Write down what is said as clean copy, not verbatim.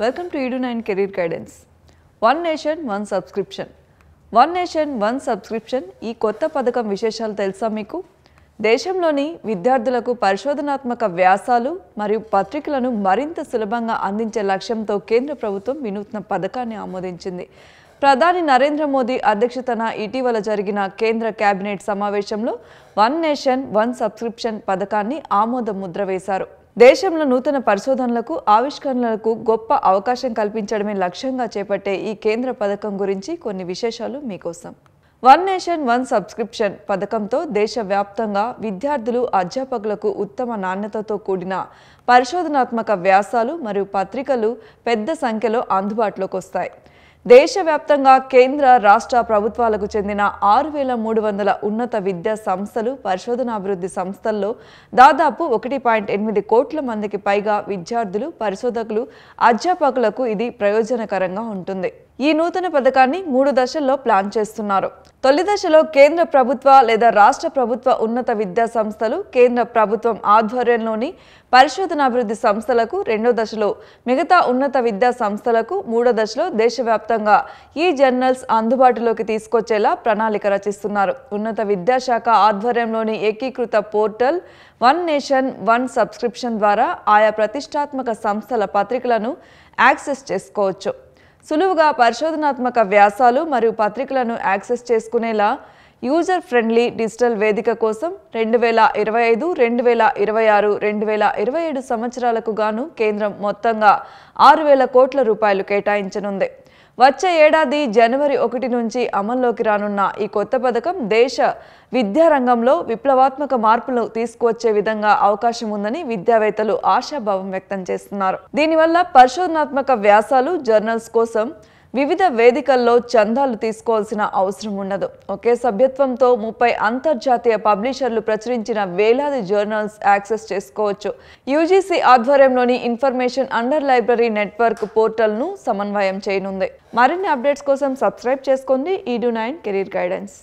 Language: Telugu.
Welcome to Edu9 Career Guidance. One Nation, One Subscription. One Nation, One Subscription ఈ కొత్త పథకం విశేషాలు తెలుసా మీకు? దేశంలోని విద్యార్థులకు పరిశోధనాత్మక వ్యాసాలు మరియు పత్రికలను మరింత సులభంగా అందించే లక్ష్యంతో కేంద్ర ప్రభుత్వం వినూత్న పథకాన్ని ఆమోదించింది. ప్రధాని నరేంద్ర మోదీ అధ్యక్షతన ఇటీవల జరిగిన కేంద్ర కేబినెట్ సమావేశంలో వన్ నేషన్ వన్ సబ్స్క్రిప్షన్ పథకాన్ని ఆమోద ముద్ర వేశారు. దేశంలో నూతన పరిశోధనలకు ఆవిష్కరణలకు గొప్ప అవకాశం కల్పించడమే లక్ష్యంగా చేపట్టే ఈ కేంద్ర పథకం గురించి కొన్ని విశేషాలు మీకోసం. వన్ నేషన్ వన్ సబ్స్క్రిప్షన్ పథకంతో దేశవ్యాప్తంగా విద్యార్థులు అధ్యాపకులకు ఉత్తమ నాణ్యతతో కూడిన పరిశోధనాత్మక వ్యాసాలు మరియు పత్రికలు పెద్ద సంఖ్యలో అందుబాటులోకి వస్తాయి. దేశవ్యాప్తంగా కేంద్ర రాష్ట్ర ప్రభుత్వాలకు చెందిన 6,300 ఉన్నత విద్యా సంస్థలు పరిశోధనాభివృద్ధి సంస్థల్లో దాదాపు 1.8 కోట్ల మందికి పైగా విద్యార్థులు పరిశోధకులు అధ్యాపకులకు ఇది ప్రయోజనకరంగా ఉంటుంది. ఈ నూతన పథకాన్ని 3 దశల్లో ప్లాన్ చేస్తున్నారు. తొలి దశలో కేంద్ర ప్రభుత్వ లేదా రాష్ట్ర ప్రభుత్వ ఉన్నత విద్యా సంస్థలు కేంద్ర ప్రభుత్వం ఆధ్వర్యంలోని పరిశోధనాభివృద్ధి సంస్థలకు, రెండో దశలో మిగతా ఉన్నత విద్యా సంస్థలకు, మూడో దశలో దేశవ్యాప్తంగా ఈ జర్నల్స్ అందుబాటులోకి తీసుకొచ్చేలా ప్రణాళిక రచిస్తున్నారు. ఉన్నత విద్యాశాఖ ఆధ్వర్యంలోని ఏకీకృత portal one nation one subscription ద్వారా ఆయా ప్రతిష్టాత్మక సంస్థల పత్రికలను యాక్సెస్ చేసుకోవచ్చు. సులువుగా పరిశోధనాత్మక వ్యాసాలు మరియు పత్రికలను యాక్సెస్ చేసుకునేలా యూజర్ ఫ్రెండ్లీ డిజిటల్ వేదిక కోసం 2025, 2026, 2027 సంవత్సరాలకు గాను కేంద్రం మొత్తంగా 6,000 కోట్ల రూపాయలు కేటాయించనుంది. వచ్చే ఏడాది జనవరి 1 నుంచి అమల్లోకి రానున్న ఈ కొత్త పథకం దేశ విద్యారంగంలో విప్లవాత్మక మార్పులు తీసుకువచ్చే విధంగా అవకాశం ఉందని విద్యావేత్తలు ఆశాభావం వ్యక్తం చేస్తున్నారు. దీనివల్ల పరిశోధనాత్మక వ్యాసాలు, జర్నల్స్ కోసం వివిధ వేదికల్లో చందాలు తీసుకోవాల్సిన అవసరం ఉండదు. ఒకే సభ్యత్వంతో 30 అంతర్జాతీయ పబ్లిషర్లు ప్రచురించిన వేలాది జర్నల్స్ యాక్సెస్ చేసుకోవచ్చు. యూజీసీ ఆధ్వర్యంలోని ఇన్ఫర్మేషన్ అండర్ లైబ్రరీ నెట్వర్క్ పోర్టల్ను సమన్వయం చేయనుంది. మరిన్ని అప్డేట్స్ కోసం సబ్స్క్రైబ్ చేసుకోండి Edu9 కెరీర్ గైడెన్స్.